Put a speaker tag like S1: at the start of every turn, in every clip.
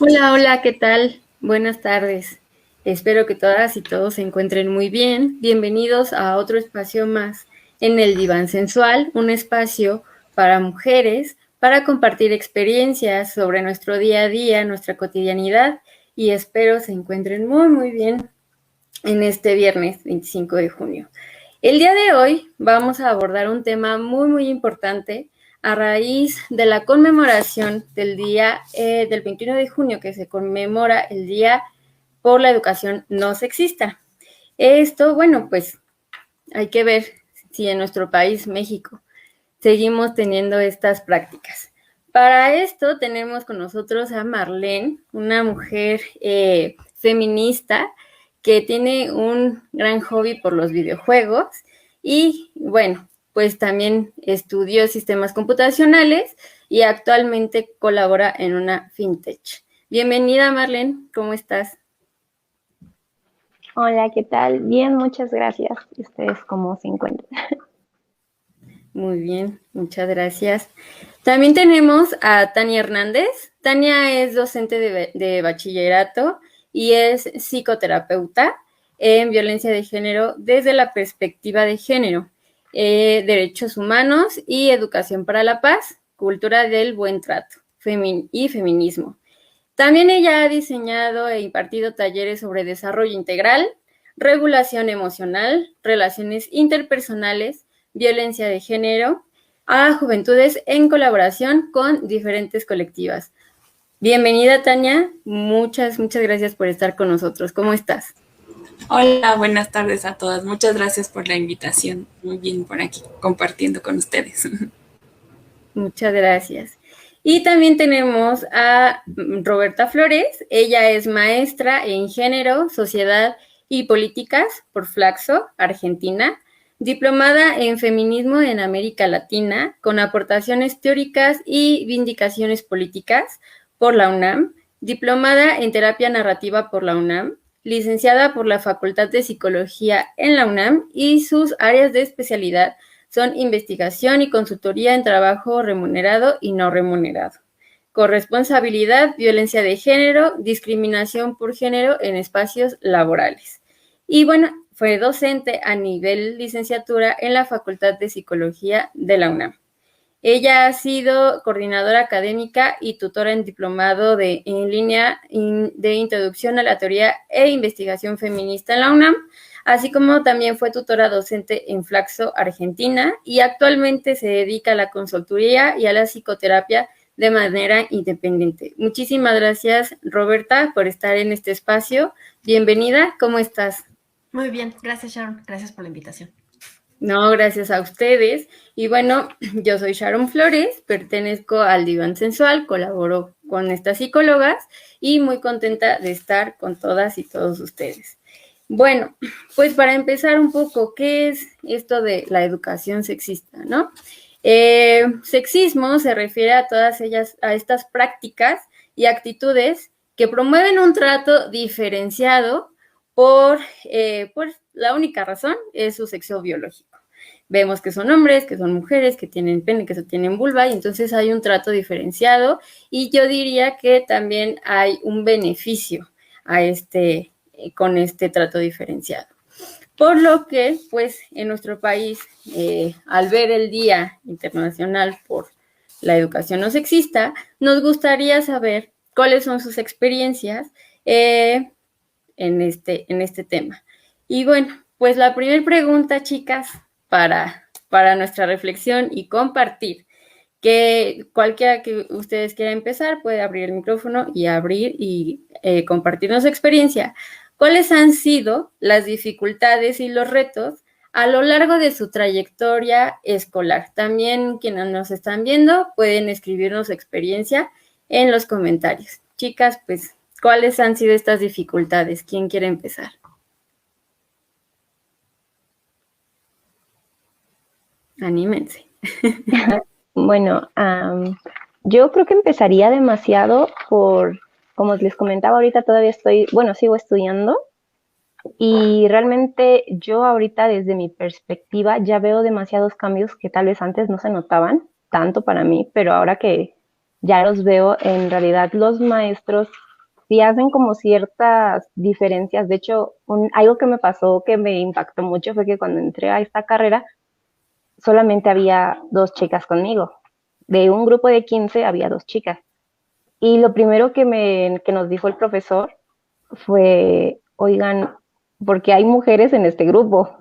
S1: Hola, hola, ¿qué tal? Buenas tardes. Espero que todas y todos se encuentren muy bien. Bienvenidos a otro espacio más en el Diván Sensual, un espacio para mujeres, para compartir experiencias sobre nuestro día a día, nuestra cotidianidad, y espero se encuentren muy, muy bien en este viernes 25 de junio. El día de hoy vamos a abordar un tema muy, muy importante a raíz de la conmemoración del día del 21 de junio, que se conmemora el Día por la Educación No Sexista. Esto, bueno, pues hay que ver si en nuestro país, México, seguimos teniendo estas prácticas. Para esto tenemos con nosotros a Marlene, una mujer feminista que tiene un gran hobby por los videojuegos y bueno, pues también estudió sistemas computacionales y actualmente colabora en una fintech. Bienvenida Marlene, ¿cómo estás?
S2: Hola, ¿qué tal? Bien, muchas gracias. ¿Y ustedes cómo se encuentran?
S1: Muy bien, muchas gracias. También tenemos a Tania Hernández. Tania es docente de bachillerato y es psicoterapeuta en violencia de género desde la perspectiva de género, derechos humanos y educación para la paz, cultura del buen trato y feminismo. También ella ha diseñado e impartido talleres sobre desarrollo integral, regulación emocional, relaciones interpersonales, violencia de género, a juventudes en colaboración con diferentes colectivas. Bienvenida, Tania. Muchas, muchas gracias por estar con nosotros. ¿Cómo estás?
S3: Hola, buenas tardes a todas. Muchas gracias por la invitación. Muy bien por aquí compartiendo con ustedes.
S1: Muchas gracias. Y también tenemos a Roberta Flores. Ella es maestra en género, sociedad y políticas por Flaxo, Argentina, diplomada en feminismo en América Latina, con aportaciones teóricas y vindicaciones políticas por la UNAM, diplomada en terapia narrativa por la UNAM, licenciada por la Facultad de Psicología en la UNAM y sus áreas de especialidad son investigación y consultoría en trabajo remunerado y no remunerado. Corresponsabilidad, violencia de género, discriminación por género en espacios laborales. Y bueno, fue docente a nivel licenciatura en la Facultad de Psicología de la UNAM. Ella ha sido coordinadora académica y tutora en diplomado en línea de introducción a la teoría e investigación feminista en la UNAM, así como también fue tutora docente en Flaxo, Argentina, y actualmente se dedica a la consultoría y a la psicoterapia de manera independiente. Muchísimas gracias, Roberta, por estar en este espacio. Bienvenida, ¿cómo estás?
S4: Muy bien, gracias Sharon, gracias por la invitación.
S1: No, gracias a ustedes. Y bueno, yo soy Sharon Flores, pertenezco al Diván Sensual, colaboro con estas psicólogas y muy contenta de estar con todas y todos ustedes. Bueno, pues para empezar un poco, ¿qué es esto de la educación sexista, no? Sexismo se refiere a todas ellas, a estas prácticas y actitudes que promueven un trato diferenciado por la única razón es su sexo biológico. Vemos que son hombres, que son mujeres, que tienen pene, que tienen vulva, y entonces hay un trato diferenciado, y yo diría que también hay un beneficio a con este trato diferenciado. Por lo que, pues, en nuestro país, al ver el Día Internacional por la Educación No Sexista, nos gustaría saber cuáles son sus experiencias en este tema. Y bueno, pues la primera pregunta, chicas, para nuestra reflexión y compartir, que cualquiera que ustedes quiera empezar puede abrir el micrófono y abrir y compartirnos su experiencia. ¿Cuáles han sido las dificultades y los retos a lo largo de su trayectoria escolar? También quienes nos están viendo pueden escribirnos su experiencia en los comentarios. Chicas, pues, ¿cuáles han sido estas dificultades? ¿Quién quiere empezar? Anímense.
S2: Bueno, yo creo que empezaría demasiado como les comentaba ahorita, todavía sigo estudiando y realmente yo ahorita desde mi perspectiva ya veo demasiados cambios que tal vez antes no se notaban tanto para mí, pero ahora que ya los veo, en realidad los maestros sí hacen como ciertas diferencias. De hecho, algo que me pasó que me impactó mucho fue que cuando entré a esta carrera, solamente había 2 chicas conmigo. De un grupo de 15 había 2 chicas. Y lo primero que nos dijo el profesor fue, oigan, porque hay mujeres en este grupo.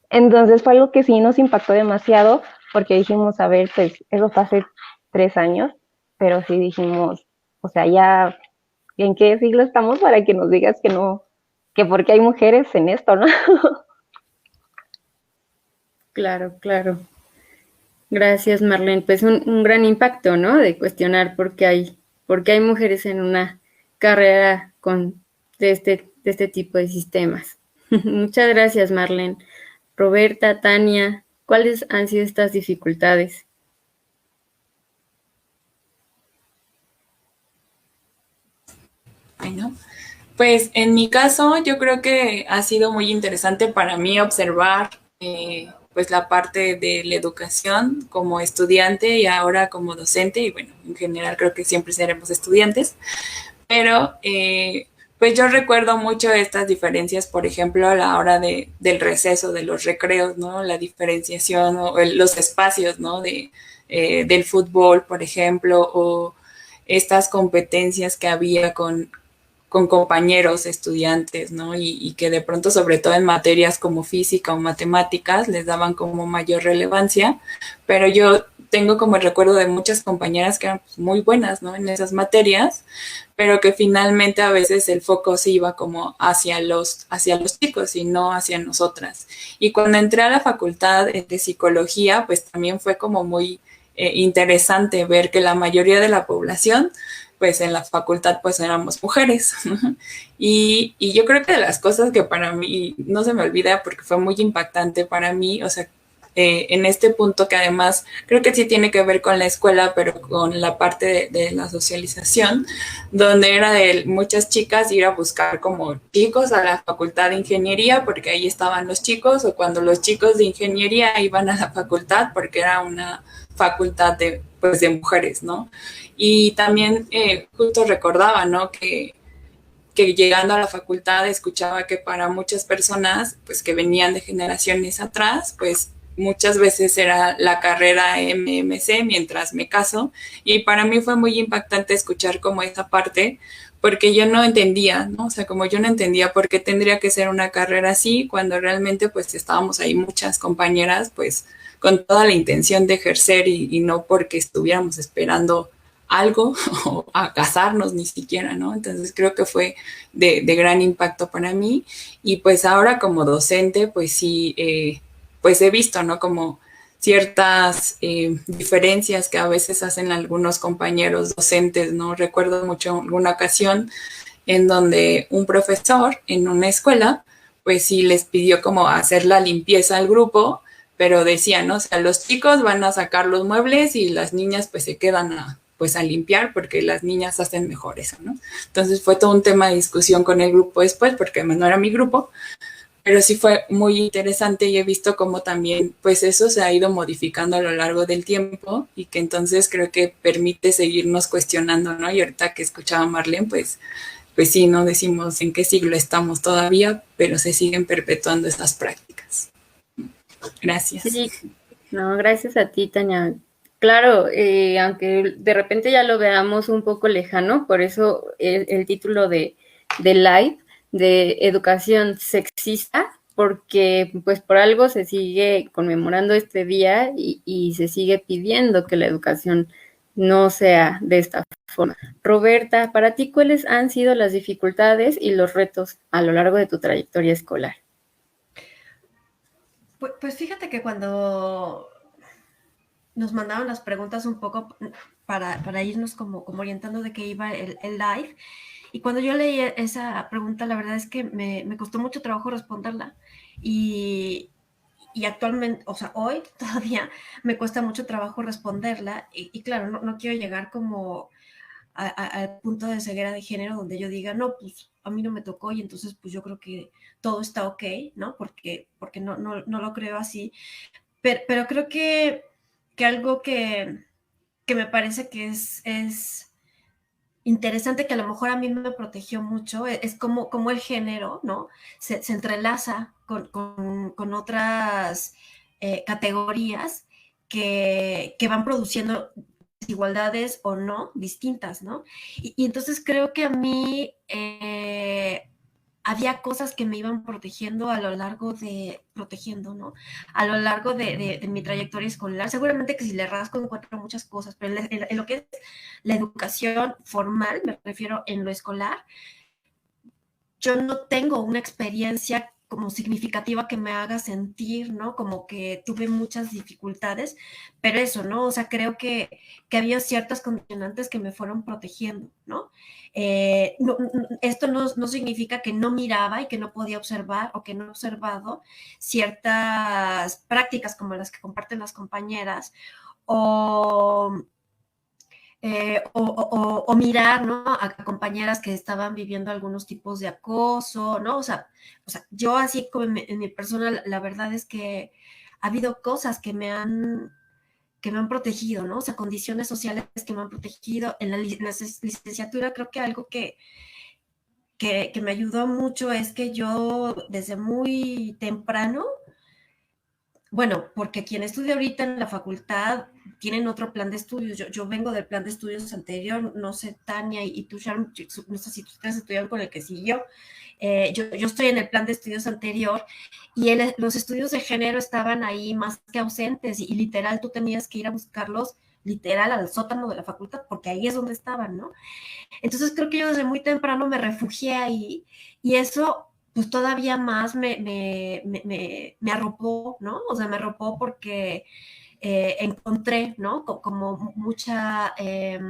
S2: Entonces fue algo que sí nos impactó demasiado porque dijimos, a ver, pues eso fue hace 3 años, pero sí dijimos, o sea, ya, ¿en qué siglo estamos para que nos digas que no, que porque hay mujeres en esto, ¿no?
S1: Claro, claro. Gracias, Marlene. Pues un gran impacto, ¿no? De cuestionar por qué hay mujeres en una carrera de este tipo de sistemas. Muchas gracias, Marlene. Roberta, Tania, ¿cuáles han sido estas dificultades?
S3: Bueno, pues en mi caso yo creo que ha sido muy interesante para mí observar pues la parte de la educación como estudiante y ahora como docente y bueno, en general creo que siempre seremos estudiantes, pero pues yo recuerdo mucho estas diferencias, por ejemplo, a la hora del receso, de los recreos, ¿no? La diferenciación o los espacios, ¿no? Del fútbol, por ejemplo, o estas competencias que había con compañeros estudiantes, ¿no? Y que de pronto, sobre todo en materias como física o matemáticas, les daban como mayor relevancia, pero yo tengo como el recuerdo de muchas compañeras que eran pues, muy buenas, ¿no? En esas materias, pero que finalmente a veces el foco se iba como hacia los chicos y no hacia nosotras. Y cuando entré a la facultad de psicología, pues también fue como muy interesante ver que la mayoría de la población pues en la facultad pues éramos mujeres. Y yo creo que de las cosas que para mí no se me olvida porque fue muy impactante para mí, o sea, en este punto que además creo que sí tiene que ver con la escuela, pero con la parte de la socialización, donde era de muchas chicas ir a buscar como chicos a la facultad de ingeniería, porque ahí estaban los chicos, o cuando los chicos de ingeniería iban a la facultad, porque era una facultad de, pues, de mujeres, ¿no? Y también justo recordaba, ¿no? Que llegando a la facultad escuchaba que para muchas personas, pues que venían de generaciones atrás, pues muchas veces era la carrera MMC mientras me caso. Y para mí fue muy impactante escuchar como esa parte, porque yo no entendía, ¿no? O sea, como yo no entendía por qué tendría que ser una carrera así, cuando realmente pues estábamos ahí muchas compañeras, pues con toda la intención de ejercer y no porque estuviéramos esperando algo o a casarnos ni siquiera, ¿no? Entonces creo que fue de gran impacto para mí y pues ahora como docente, pues sí, pues he visto, ¿no? Como ciertas diferencias que a veces hacen algunos compañeros docentes, ¿no? Recuerdo mucho alguna ocasión en donde un profesor en una escuela, pues sí les pidió como hacer la limpieza al grupo, pero decían, ¿no? O sea, los chicos van a sacar los muebles y las niñas pues se quedan pues a limpiar porque las niñas hacen mejor eso, ¿no? Entonces fue todo un tema de discusión con el grupo después porque no era mi grupo, pero sí fue muy interesante y he visto cómo también pues eso se ha ido modificando a lo largo del tiempo y que entonces creo que permite seguirnos cuestionando, ¿no? Y ahorita que escuchaba a Marlene, pues sí, no decimos en qué siglo estamos todavía, pero se siguen perpetuando esas prácticas. Gracias.
S1: Sí, no, gracias a ti, Tania. Claro, aunque de repente ya lo veamos un poco lejano, por eso el título de live, de educación sexista, porque pues por algo se sigue conmemorando este día y se sigue pidiendo que la educación no sea de esta forma. Roberta, para ti, ¿cuáles han sido las dificultades y los retos a lo largo de tu trayectoria escolar?
S4: Pues fíjate que cuando nos mandaron las preguntas un poco para irnos como orientando de qué iba el live, y cuando yo leí esa pregunta, la verdad es que me costó mucho trabajo responderla. Y actualmente, o sea, hoy todavía me cuesta mucho trabajo responderla. Y claro, no quiero llegar como al punto de ceguera de género donde yo diga, no, pues a mí no me tocó y entonces pues yo creo que todo está ok, ¿no? Porque no lo creo así. Pero creo que algo que me parece que es interesante que a lo mejor a mí me protegió mucho, es como el género, ¿no? Se entrelaza con otras categorías que van produciendo desigualdades o no distintas, ¿no? Y entonces creo que a mí había cosas que me iban protegiendo a lo largo ¿no? A lo largo de mi trayectoria escolar. Seguramente que si le rasco encuentro muchas cosas, pero en lo que es la educación formal, me refiero en lo escolar, yo no tengo una experiencia como significativa que me haga sentir, ¿no? Como que tuve muchas dificultades, pero eso, ¿no? O sea, creo que había ciertas condicionantes que me fueron protegiendo, ¿no? Esto no significa que no miraba y que no podía observar o que no he observado ciertas prácticas como las que comparten las compañeras o o mirar, ¿no? A compañeras que estaban viviendo algunos tipos de acoso, ¿no? O sea yo así como en mi persona, la verdad es que ha habido cosas que me han protegido, ¿no? O sea, condiciones sociales que me han protegido. En la licenciatura creo que algo que me ayudó mucho es que yo desde muy temprano, bueno, porque quien estudia ahorita en la facultad tienen otro plan de estudios. Yo vengo del plan de estudios anterior, no sé, Tania y tú, Sharon, no sé si ustedes estudiaron con el que siguió. Yo estoy en el plan de estudios anterior y los estudios de género estaban ahí más que ausentes y literal tú tenías que ir a buscarlos literal al sótano de la facultad porque ahí es donde estaban, ¿no? Entonces creo que yo desde muy temprano me refugié ahí y eso pues todavía más me arropó, ¿no? O sea, me arropó porque encontré, ¿no? Como eh,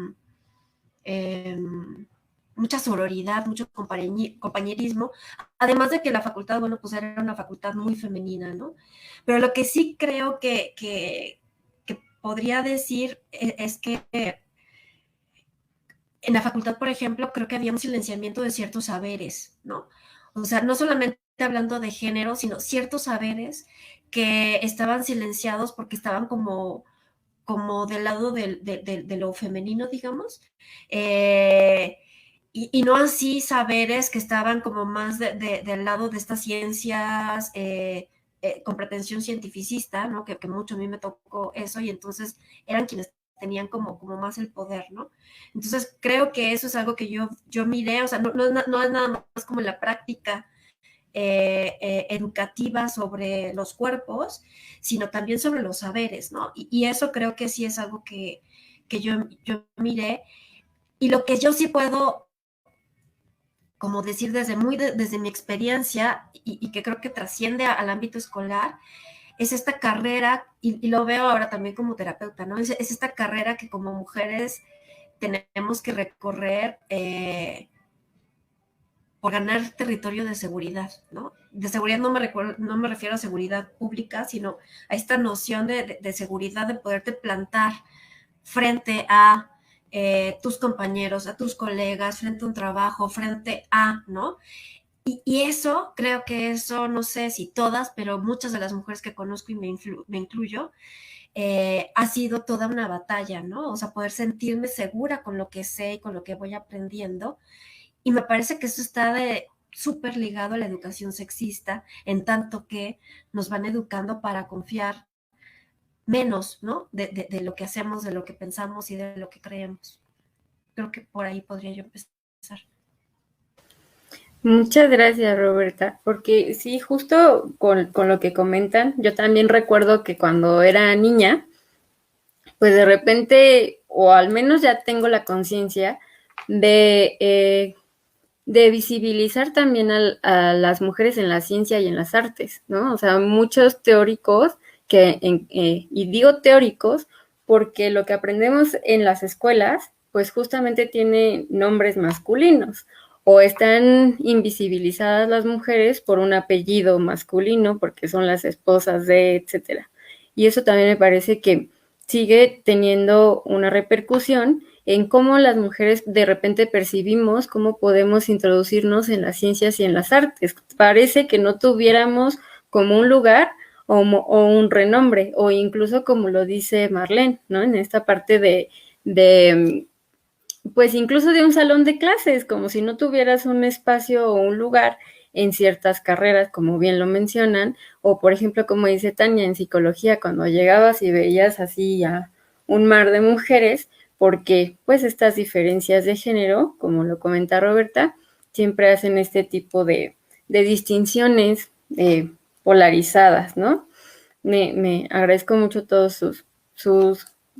S4: mucha sororidad, mucho compañerismo, además de que la facultad, bueno, pues era una facultad muy femenina, ¿no? Pero lo que sí creo que podría decir es que en la facultad, por ejemplo, creo que había un silenciamiento de ciertos saberes, ¿no? O sea, no solamente hablando de género, sino ciertos saberes que estaban silenciados porque estaban como del lado de lo femenino, digamos, eh, y no así saberes que estaban como más del lado de estas ciencias con pretensión cientificista, ¿no? Que mucho a mí me tocó eso, y entonces eran quienes tenían como más el poder, ¿no? Entonces creo que eso es algo que yo miré, o sea, no es nada más como la práctica educativa sobre los cuerpos, sino también sobre los saberes, ¿no? Y eso creo que sí es algo que yo miré. Y lo que yo sí puedo, como decir desde mi experiencia, y que creo que trasciende al ámbito escolar, es esta carrera, y lo veo ahora también como terapeuta, ¿no? Es esta carrera que como mujeres tenemos que recorrer por ganar territorio de seguridad, ¿no? De seguridad no me refiero a seguridad pública, sino a esta noción de seguridad, de poderte plantar frente a tus compañeros, a tus colegas, frente a un trabajo, frente a, ¿no? Y eso, creo que eso, no sé si todas, pero muchas de las mujeres que conozco y me incluyo, ha sido toda una batalla, ¿no? O sea, poder sentirme segura con lo que sé y con lo que voy aprendiendo. Y me parece que eso está súper ligado a la educación sexista, en tanto que nos van educando para confiar menos, ¿no? De lo que hacemos, de lo que pensamos y de lo que creemos. Creo que por ahí podría yo empezar.
S1: Muchas gracias, Roberta, porque sí, justo con lo que comentan, yo también recuerdo que cuando era niña, pues de repente, o al menos ya tengo la conciencia de visibilizar también a las mujeres en la ciencia y en las artes, ¿no? O sea, muchos teóricos y digo teóricos porque lo que aprendemos en las escuelas, pues justamente tiene nombres masculinos o están invisibilizadas las mujeres por un apellido masculino porque son las esposas de, etcétera. Y eso también me parece que sigue teniendo una repercusión en cómo las mujeres de repente percibimos cómo podemos introducirnos en las ciencias y en las artes. Parece que no tuviéramos como un lugar o un renombre, o incluso como lo dice Marlene, ¿no? En esta parte de pues incluso de un salón de clases, como si no tuvieras un espacio o un lugar en ciertas carreras, como bien lo mencionan, o por ejemplo, como dice Tania, en psicología, cuando llegabas y veías así a un mar de mujeres, porque pues estas diferencias de género, como lo comenta Roberta, siempre hacen este tipo de distinciones polarizadas, ¿no? Me agradezco mucho todos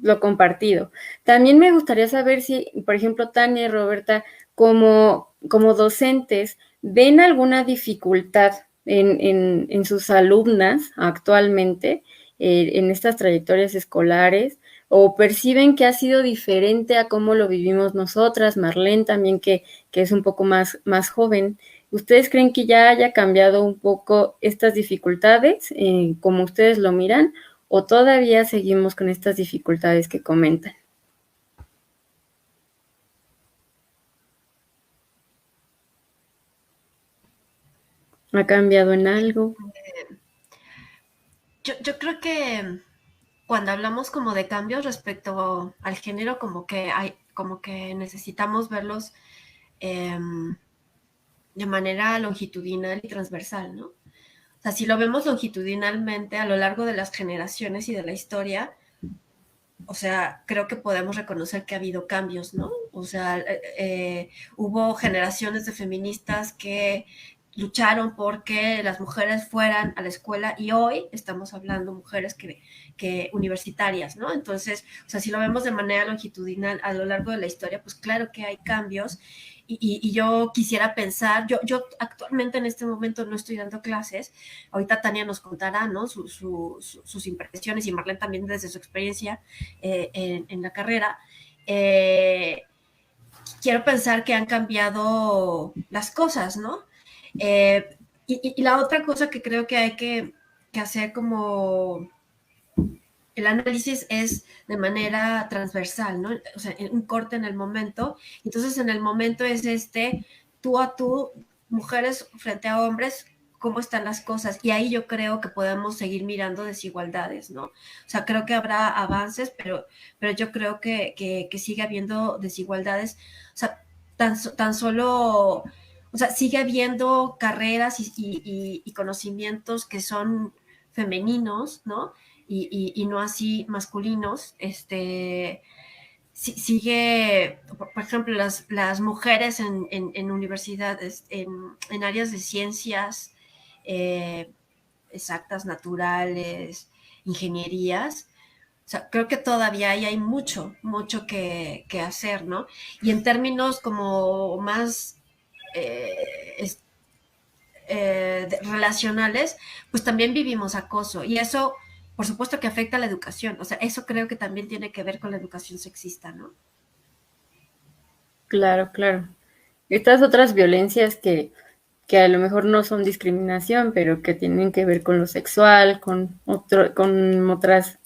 S1: lo compartido. También me gustaría saber si, por ejemplo, Tania y Roberta, como docentes, ¿ven alguna dificultad en sus alumnas actualmente en estas trayectorias escolares? ¿O perciben que ha sido diferente a cómo lo vivimos nosotras? Marlene también, que es un poco más joven. ¿Ustedes creen que ya haya cambiado un poco estas dificultades, como ustedes lo miran, o todavía seguimos con estas dificultades que comentan? ¿Ha cambiado en algo?
S4: Yo creo que cuando hablamos como de cambios respecto al género, como que necesitamos verlos eh, de manera longitudinal y transversal, ¿no? O sea, si lo vemos longitudinalmente a lo largo de las generaciones y de la historia, o sea, creo que podemos reconocer que ha habido cambios, ¿no? O sea, hubo generaciones de feministas que lucharon porque las mujeres fueran a la escuela y hoy estamos hablando mujeres que universitarias, ¿no? Entonces, o sea, si lo vemos de manera longitudinal a lo largo de la historia, pues claro que hay cambios y yo quisiera pensar, yo actualmente en este momento no estoy dando clases, ahorita Tania nos contará, ¿no? Sus impresiones y Marlene también desde su experiencia en la carrera. Quiero pensar que han cambiado las cosas, ¿no? Y la otra cosa que creo que hay que hacer como el análisis es de manera transversal, ¿no? O sea, un corte en el momento. Entonces, en el momento es tú a tú, mujeres frente a hombres, cómo están las cosas. Y ahí yo creo que podemos seguir mirando desigualdades, ¿no? O sea, creo que habrá avances, pero yo creo que sigue habiendo desigualdades. O sea, tan solo, o sea, sigue habiendo carreras y conocimientos que son femeninos, ¿no? Y no así masculinos, sigue, por ejemplo, las mujeres en universidades, en áreas de ciencias exactas, naturales, ingenierías. O sea, creo que todavía hay mucho, mucho que hacer, ¿no? Y en términos como más relacionales, pues también vivimos acoso. Y eso, por supuesto que afecta a la educación. O sea, eso creo que también tiene que ver con la educación sexista, ¿no?
S1: Claro, claro. Estas otras violencias que a lo mejor no son discriminación, pero que tienen que ver con lo sexual, con otras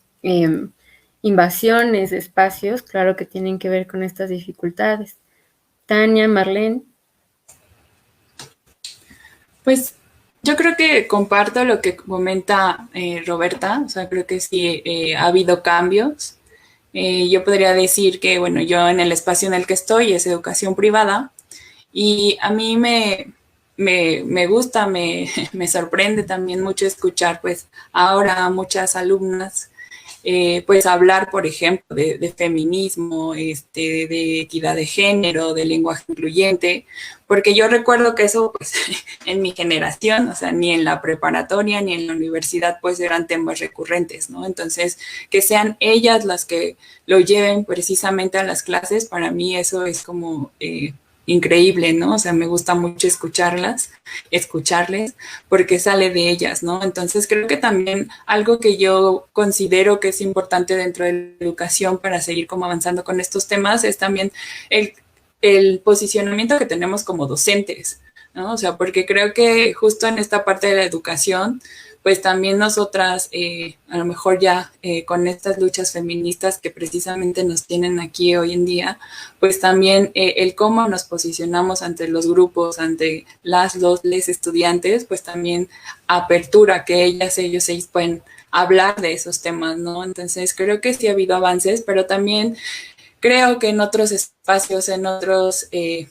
S1: invasiones de espacios, claro que tienen que ver con estas dificultades. Tania, Marlene.
S3: Pues yo creo que comparto lo que comenta Roberta, o sea, creo que sí ha habido cambios. Yo podría decir que, bueno, yo en el espacio en el que estoy es educación privada y a mí me gusta, me sorprende también mucho escuchar pues ahora a muchas alumnas pues hablar, por ejemplo, de feminismo, de equidad de género, de lenguaje incluyente, porque yo recuerdo que eso, pues, en mi generación, o sea, ni en la preparatoria ni en la universidad, pues, eran temas recurrentes, ¿no? Entonces, que sean ellas las que lo lleven precisamente a las clases, para mí eso es como increíble, ¿no? O sea, me gusta mucho escucharles, porque sale de ellas, ¿no? Entonces creo que también algo que yo considero que es importante dentro de la educación para seguir como avanzando con estos temas es también el posicionamiento que tenemos como docentes, ¿no? O sea, porque creo que justo en esta parte de la educación, pues también nosotras, a lo mejor ya con estas luchas feministas que precisamente nos tienen aquí hoy en día, pues también el cómo nos posicionamos ante los grupos, ante les estudiantes, pues también apertura que ellos pueden hablar de esos temas, ¿no? Entonces creo que sí ha habido avances, pero también creo que en otros espacios, en otros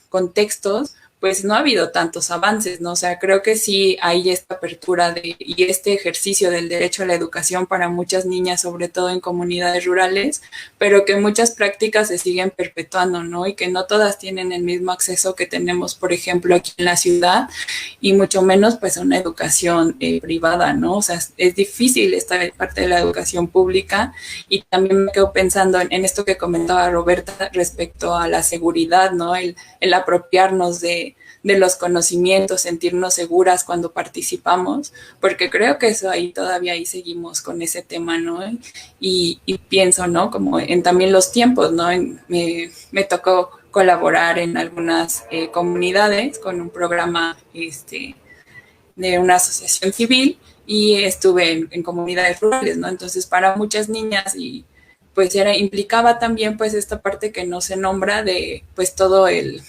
S3: contextos, pues no ha habido tantos avances, ¿no? O sea, creo que sí hay esta apertura y este ejercicio del derecho a la educación para muchas niñas, sobre todo en comunidades rurales, pero que muchas prácticas se siguen perpetuando, ¿no? Y que no todas tienen el mismo acceso que tenemos, por ejemplo, aquí en la ciudad, y mucho menos pues a una educación privada, ¿no? O sea, es difícil esta parte de la educación pública, y también me quedo pensando en esto que comentaba Roberta respecto a la seguridad, ¿no? El apropiarnos de los conocimientos, sentirnos seguras cuando participamos, porque creo que eso ahí todavía ahí seguimos con ese tema, ¿no? Y pienso, ¿no? Como en también los tiempos, ¿no? Me tocó colaborar en algunas comunidades con un programa de una asociación civil, y estuve en comunidades rurales, ¿no? Entonces, para muchas niñas y pues implicaba también pues esta parte que no se nombra de pues todo el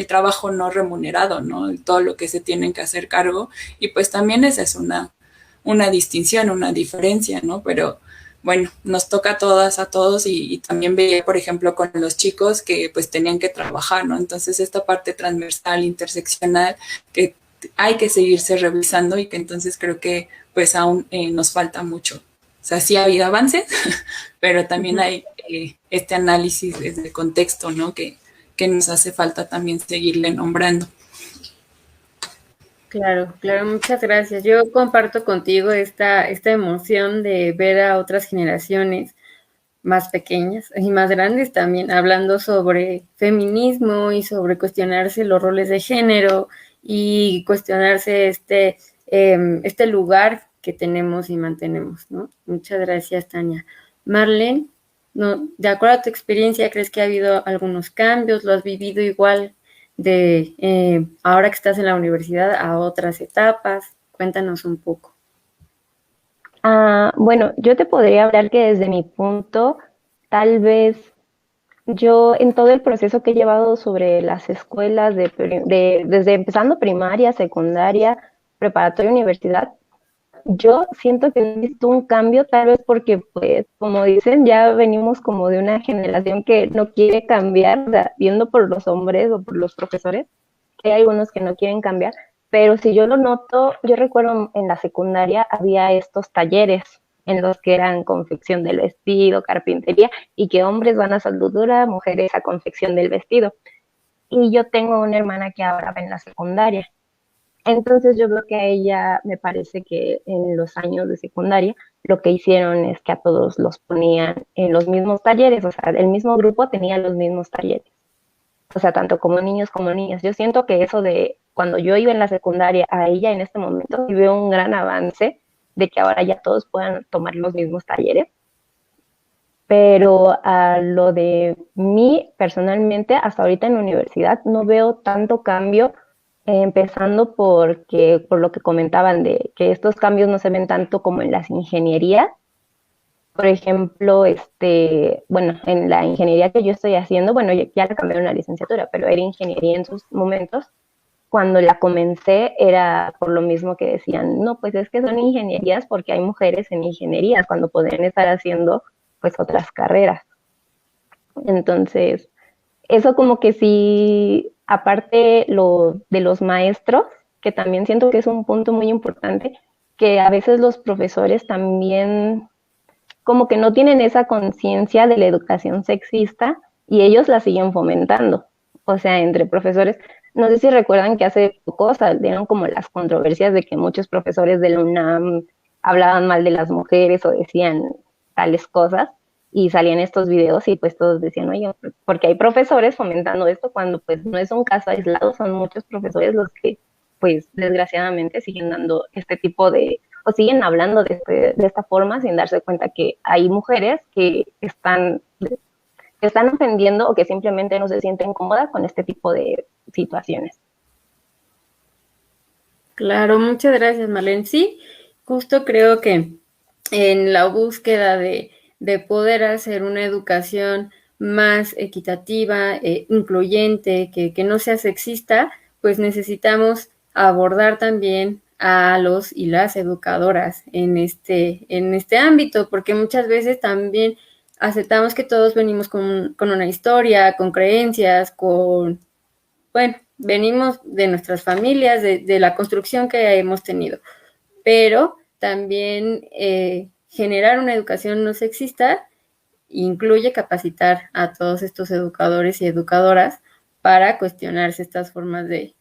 S3: trabajo no remunerado, ¿no? Todo lo que se tienen que hacer cargo, y pues también esa es una distinción, una diferencia, ¿no? Pero bueno, nos toca a todas, a todos, y también veía, por ejemplo, con los chicos que pues tenían que trabajar, ¿no? Entonces esta parte transversal, interseccional, que hay que seguirse revisando, y que entonces creo que pues aún nos falta mucho. O sea, sí ha habido avances, pero también hay este análisis desde el contexto, ¿no? Que nos hace falta también seguirle nombrando.
S1: Claro, claro, muchas gracias. Yo comparto contigo esta emoción de ver a otras generaciones más pequeñas y más grandes también hablando sobre feminismo y sobre cuestionarse los roles de género y cuestionarse este lugar que tenemos y mantenemos, ¿no? Muchas gracias, Tania. Marlene, no, de acuerdo a tu experiencia, ¿crees que ha habido algunos cambios? ¿Lo has vivido igual de ahora que estás en la universidad a otras etapas? Cuéntanos un poco.
S2: Bueno, yo te podría hablar que desde mi punto, tal vez yo en todo el proceso que he llevado sobre las escuelas, desde empezando primaria, secundaria, preparatoria, universidad, yo siento que he visto un cambio, tal vez porque, pues, como dicen, ya venimos como de una generación que no quiere cambiar, o sea, viendo por los hombres o por los profesores, que hay algunos que no quieren cambiar, pero si yo lo noto, yo recuerdo en la secundaria había estos talleres en los que eran confección del vestido, carpintería, y que hombres van a soldadura, mujeres a confección del vestido. Y yo tengo una hermana que ahora va en la secundaria. Entonces yo veo que a ella me parece que en los años de secundaria lo que hicieron es que a todos los ponían en los mismos talleres, o sea, el mismo grupo tenía los mismos talleres, o sea, tanto como niños como niñas. Yo siento que eso de cuando yo iba en la secundaria a ella en este momento, sí veo un gran avance de que ahora ya todos puedan tomar los mismos talleres. Pero a lo de mí personalmente, hasta ahorita en la universidad, no veo tanto cambio, empezando por lo que comentaban de que estos cambios no se ven tanto como en las ingenierías. Por ejemplo, bueno, en la ingeniería que yo estoy haciendo, bueno, ya la cambié a una licenciatura, pero era ingeniería en sus momentos. Cuando la comencé era por lo mismo que decían, no, pues es que son ingenierías porque hay mujeres en ingenierías, cuando podrían estar haciendo pues otras carreras. Entonces, eso como que sí, aparte lo de los maestros, que también siento que es un punto muy importante, que a veces los profesores también como que no tienen esa conciencia de la educación sexista y ellos la siguen fomentando. O sea, entre profesores, no sé si recuerdan que hace poco salieron como las controversias de que muchos profesores de la UNAM hablaban mal de las mujeres o decían tales cosas, y salían estos videos y pues todos decían, oye, porque hay profesores fomentando esto cuando pues no es un caso aislado, son muchos profesores los que pues desgraciadamente siguen dando este tipo de, o siguen hablando de esta forma sin darse cuenta que hay mujeres que están ofendiendo o que simplemente no se sienten cómodas con este tipo de situaciones.
S1: Claro, muchas gracias, Marlene. Sí, justo creo que en la búsqueda de poder hacer una educación más equitativa, incluyente, que no sea sexista, pues necesitamos abordar también a los y las educadoras en este ámbito, porque muchas veces también aceptamos que todos venimos con una historia, con creencias, bueno, venimos de nuestras familias, de la construcción que hemos tenido, pero también generar una educación no sexista incluye capacitar a todos estos educadores y educadoras para cuestionarse estas formas de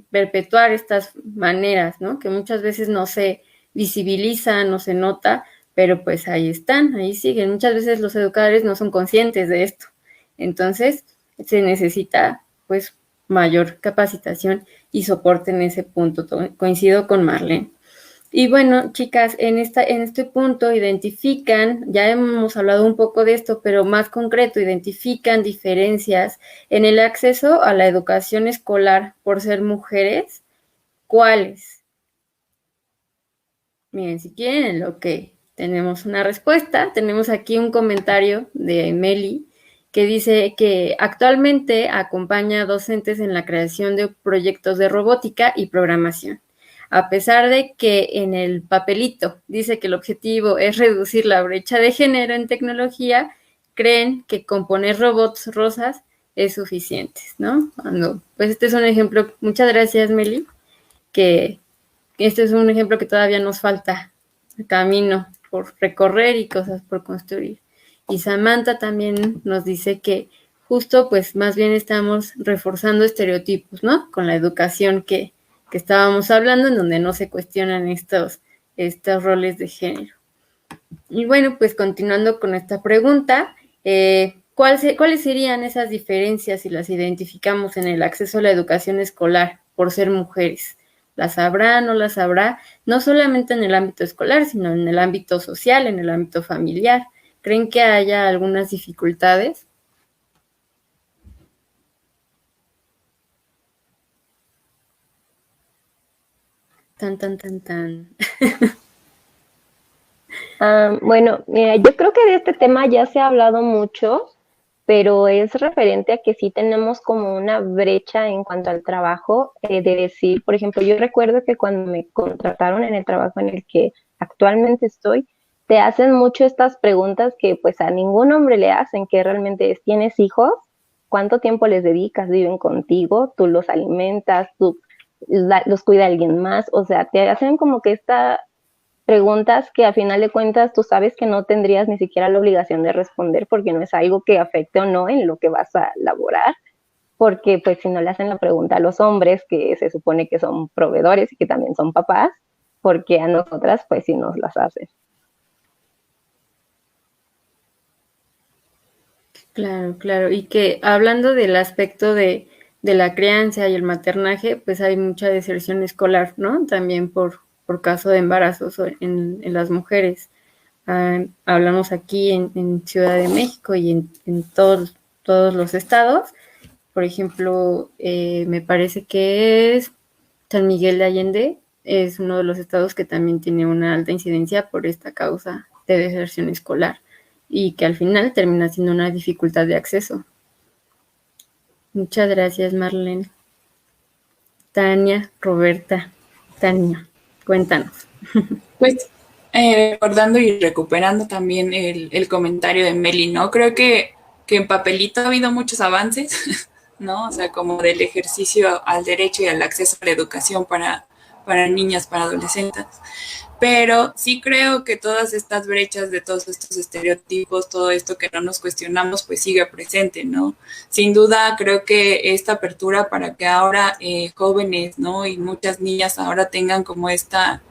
S1: perpetuar estas maneras, ¿no? Que muchas veces no se visibilizan, no se nota, pero pues ahí están, ahí siguen. Muchas veces los educadores no son conscientes de esto. Entonces, se necesita pues mayor capacitación y soporte en ese punto. Coincido con Marlene. Y bueno, chicas, en este punto identifican, ya hemos hablado un poco de esto, pero más concreto, identifican diferencias en el acceso a la educación escolar por ser mujeres. ¿Cuáles? Miren, si quieren, en lo que tenemos una respuesta, tenemos aquí un comentario de Meli que dice que actualmente acompaña a docentes en la creación de proyectos de robótica y programación. A pesar de que en el papelito dice que el objetivo es reducir la brecha de género en tecnología, creen que con poner robots rosas es suficiente, ¿no? Pues este es un ejemplo, muchas gracias Meli, que este es un ejemplo que todavía nos falta camino por recorrer y cosas por construir. Y Samantha también nos dice que justo pues más bien estamos reforzando estereotipos, ¿no? Con la educación que estábamos hablando, en donde no se cuestionan estos roles de género. Y bueno, pues continuando con esta pregunta, ¿cuáles serían esas diferencias si las identificamos en el acceso a la educación escolar por ser mujeres? ¿Las habrá, no las habrá? No solamente en el ámbito escolar, sino en el ámbito social, en el ámbito familiar. ¿Creen que haya algunas dificultades? Tan.
S2: Bueno, mira, yo creo que de este tema ya se ha hablado mucho, pero es referente a que sí tenemos como una brecha en cuanto al trabajo, de decir, por ejemplo, yo recuerdo que cuando me contrataron en el trabajo en el que actualmente estoy, te hacen mucho estas preguntas que pues a ningún hombre le hacen, que realmente es, ¿tienes hijos? ¿Cuánto tiempo les dedicas? ¿Viven contigo? ¿Tú los alimentas? ¿Tú los cuida alguien más? O sea, te hacen como que esta preguntas que a final de cuentas tú sabes que no tendrías ni siquiera la obligación de responder porque no es algo que afecte o no en lo que vas a laborar, porque pues si no le hacen la pregunta a los hombres que se supone que son proveedores y que también son papás, porque a nosotras pues sí nos las hacen.
S1: Claro. Y que hablando del aspecto de la crianza y el maternaje, pues hay mucha deserción escolar, ¿no? También por caso de embarazos en las mujeres. Hablamos aquí en Ciudad de México y en todos los estados. Por ejemplo, me parece que es San Miguel de Allende, es uno de los estados que también tiene una alta incidencia por esta causa de deserción escolar y que al final termina siendo una dificultad de acceso. Muchas gracias, Marlene. Tania, Roberta, Tania, cuéntanos.
S3: Pues recordando y recuperando también el comentario de Meli, ¿no? Creo que en papelito ha habido muchos avances, ¿no? O sea, como del ejercicio al derecho y al acceso a la educación para niñas, para adolescentes. Pero sí creo que todas estas brechas de todos estos estereotipos, todo esto que no nos cuestionamos, pues sigue presente, ¿no? Sin duda, creo que esta apertura para que ahora jóvenes, ¿no? Y muchas niñas ahora tengan como esta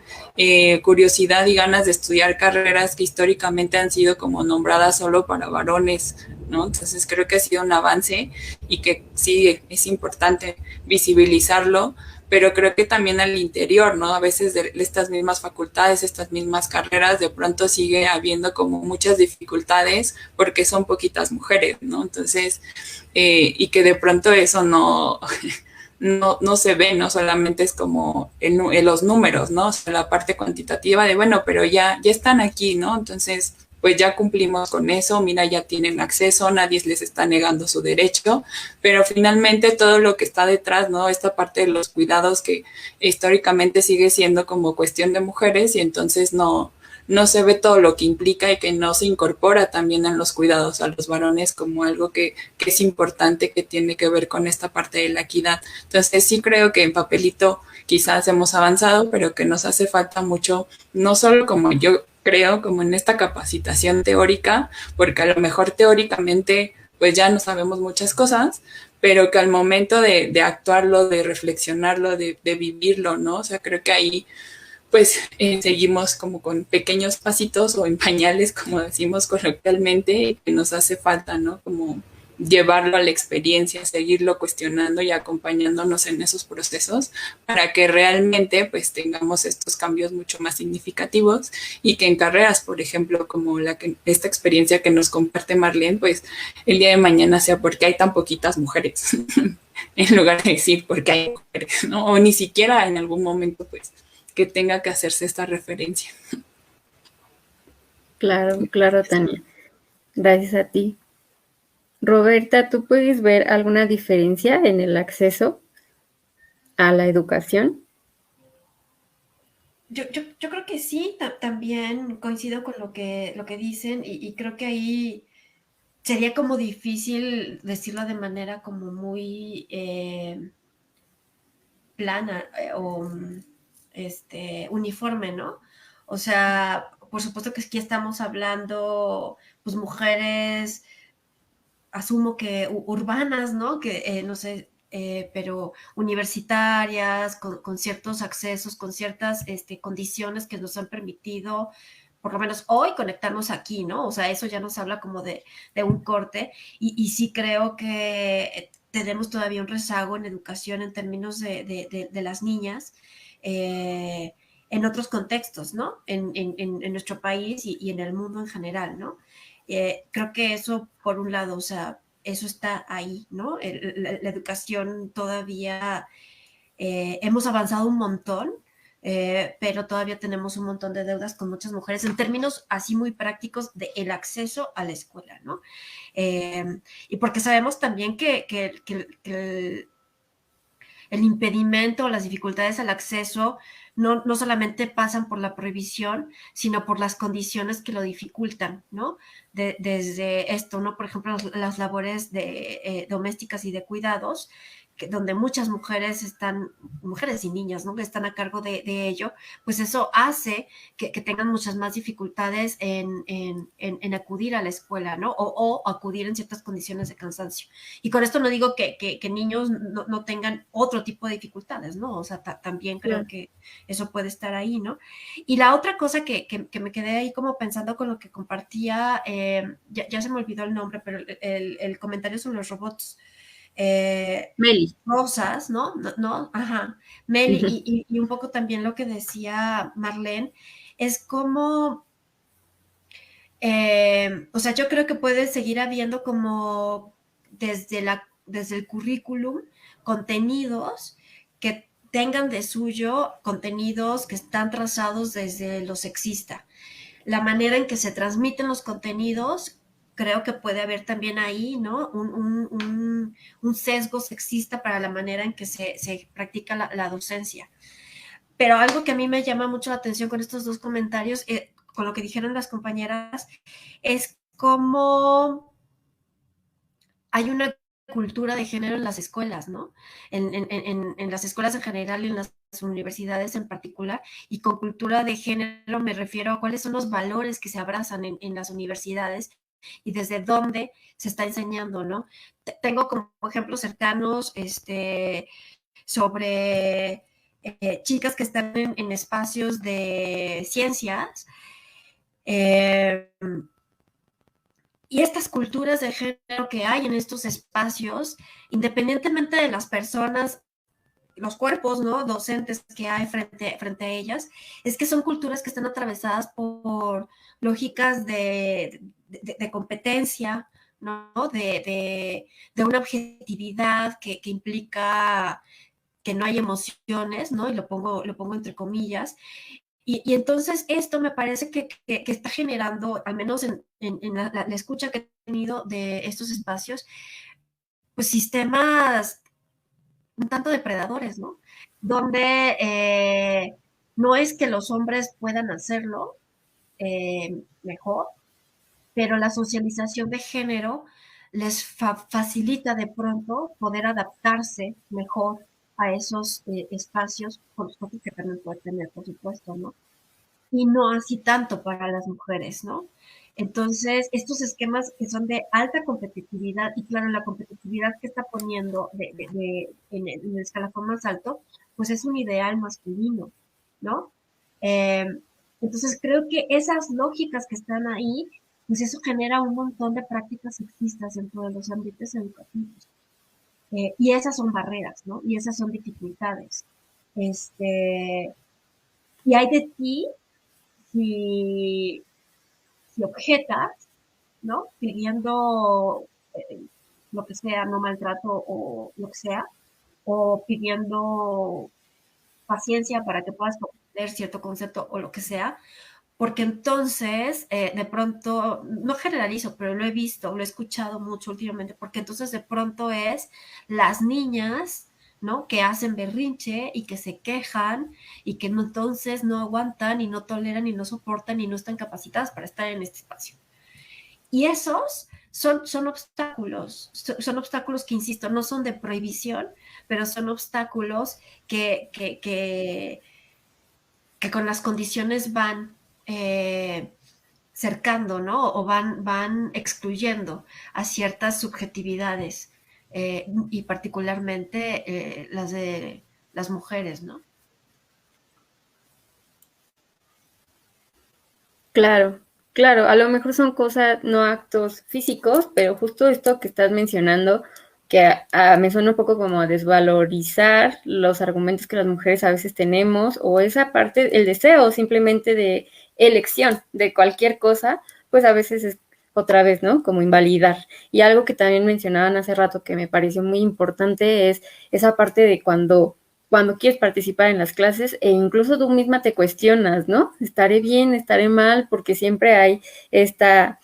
S3: curiosidad y ganas de estudiar carreras que históricamente han sido como nombradas solo para varones, ¿no? Entonces creo que ha sido un avance y que sí es importante visibilizarlo, pero creo que también al interior, ¿no? A veces de estas mismas facultades, estas mismas carreras, de pronto sigue habiendo como muchas dificultades porque son poquitas mujeres, ¿no? Entonces, y que de pronto eso no se ve, no solamente es como en los números, ¿no? O sea, la parte cuantitativa de, bueno, pero ya están aquí, ¿no? Entonces, pues ya cumplimos con eso, mira, ya tienen acceso, nadie les está negando su derecho, pero finalmente todo lo que está detrás, ¿no? Esta parte de los cuidados que históricamente sigue siendo como cuestión de mujeres y entonces no no se ve todo lo que implica y que no se incorpora también en los cuidados a los varones como algo que es importante, que tiene que ver con esta parte de la equidad. Entonces sí creo que en papelito quizás hemos avanzado, pero que nos hace falta mucho, no solo como yo creo, como en esta capacitación teórica, porque a lo mejor teóricamente pues ya no sabemos muchas cosas, pero que al momento de actuarlo, de reflexionarlo, de vivirlo, ¿no? O sea, creo que ahí pues seguimos como con pequeños pasitos o en pañales, como decimos coloquialmente, y que nos hace falta, ¿no? Como llevarlo a la experiencia, seguirlo cuestionando y acompañándonos en esos procesos para que realmente pues tengamos estos cambios mucho más significativos y que en carreras, por ejemplo, como esta experiencia que nos comparte Marlene, pues el día de mañana sea porque hay tan poquitas mujeres, en lugar de decir porque hay mujeres, ¿no? O ni siquiera en algún momento pues que tenga que hacerse esta referencia.
S1: Claro, claro, Tania. Gracias a ti. Roberta, ¿tú puedes ver alguna diferencia en el acceso a la educación?
S4: Yo creo que sí, también coincido con lo que dicen y creo que ahí sería como difícil decirlo de manera como muy plana uniforme, ¿no? O sea, por supuesto que aquí estamos hablando, pues mujeres, asumo que urbanas, ¿no? Que no sé, pero universitarias, con ciertos accesos, con ciertas condiciones que nos han permitido, por lo menos hoy, conectarnos aquí, ¿no? O sea, eso ya nos habla como de un corte y sí creo que tenemos todavía un rezago en educación en términos de las niñas. En otros contextos, ¿no? En nuestro país y en el mundo en general, ¿no? Creo que eso, por un lado, o sea, eso está ahí, ¿no? La educación todavía, hemos avanzado un montón, pero todavía tenemos un montón de deudas con muchas mujeres en términos así muy prácticos de el acceso a la escuela, ¿no? Y porque sabemos también que el impedimento o las dificultades al acceso no solamente pasan por la prohibición, sino por las condiciones que lo dificultan, ¿no? Desde esto, ¿no? Por ejemplo, las labores domésticas y de cuidados, donde muchas mujeres mujeres y niñas, ¿no? Que están a cargo de ello, pues eso hace que tengan muchas más dificultades en acudir a la escuela, ¿no? O acudir en ciertas condiciones de cansancio. Y con esto no digo que niños no tengan otro tipo de dificultades, ¿no? O sea, también creo que eso puede estar ahí, ¿no? Y la otra cosa que me quedé ahí como pensando con lo que compartía, ya se me olvidó el nombre, pero el comentario sobre los robots.
S1: Meli.
S4: Rosas, ¿no? ¿No? Ajá. Meli, y un poco también lo que decía Marlene, es como, o sea, yo creo que puede seguir habiendo como desde el currículum contenidos que tengan de suyo contenidos que están trazados desde lo sexista. La manera en que se transmiten los contenidos, creo que puede haber también ahí, ¿no? Un sesgo sexista para la manera en que se practica la docencia. Pero algo que a mí me llama mucho la atención con estos dos comentarios, con lo que dijeron las compañeras, es cómo hay una cultura de género en las escuelas, ¿no? En las escuelas en general y en las universidades en particular, y con cultura de género me refiero a cuáles son los valores que se abrazan en las universidades y desde dónde se está enseñando, ¿no? Tengo como ejemplos cercanos sobre chicas que están en espacios de ciencias, y estas culturas de género que hay en estos espacios, independientemente de las personas, los cuerpos, ¿no? Docentes que hay frente a ellas, es que son culturas que están atravesadas por lógicas de competencia, ¿no? De una objetividad que implica que no hay emociones, ¿no? Y lo pongo entre comillas. Y entonces esto me parece que está generando, al menos en la escucha que he tenido de estos espacios, pues sistemas un tanto depredadores, ¿no? Donde no es que los hombres puedan hacerlo, mejor, pero la socialización de género les facilita de pronto poder adaptarse mejor a esos espacios, con los costos que también puede tener, por supuesto, ¿no? Y no así tanto para las mujeres, ¿no? Entonces, estos esquemas que son de alta competitividad, y claro, la competitividad que está poniendo en el escalafón más alto, pues es un ideal masculino, ¿no? Eh, entonces, creo que esas lógicas que están ahí, pues eso genera un montón de prácticas sexistas dentro de los ámbitos educativos. Y esas son barreras, ¿no? Y esas son dificultades. Este, y hay de ti si, si objetas, ¿no? Pidiendo lo que sea, no maltrato o lo que sea, o pidiendo paciencia para que puedas comprender cierto concepto o lo que sea, porque entonces de pronto, no generalizo, pero lo he visto, lo he escuchado mucho últimamente, porque entonces de pronto es las niñas, ¿no? Que hacen berrinche y que se quejan y que no, entonces no aguantan y no toleran y no soportan y no están capacitadas para estar en este espacio. Y esos son obstáculos, son obstáculos que, insisto, no son de prohibición, pero son obstáculos que con las condiciones van cercando, ¿no? O van excluyendo a ciertas subjetividades y particularmente las de las mujeres, ¿no?
S1: Claro, claro, a lo mejor son cosas, no actos físicos, pero justo esto que estás mencionando, que me suena un poco como a desvalorizar los argumentos que las mujeres a veces tenemos, o esa parte, el deseo simplemente de elección de cualquier cosa, pues a veces es otra vez, ¿no? Como invalidar. Y algo que también mencionaban hace rato que me pareció muy importante es esa parte de cuando quieres participar en las clases e incluso tú misma te cuestionas, ¿no? ¿Estaré bien, estaré mal? Porque siempre hay esta,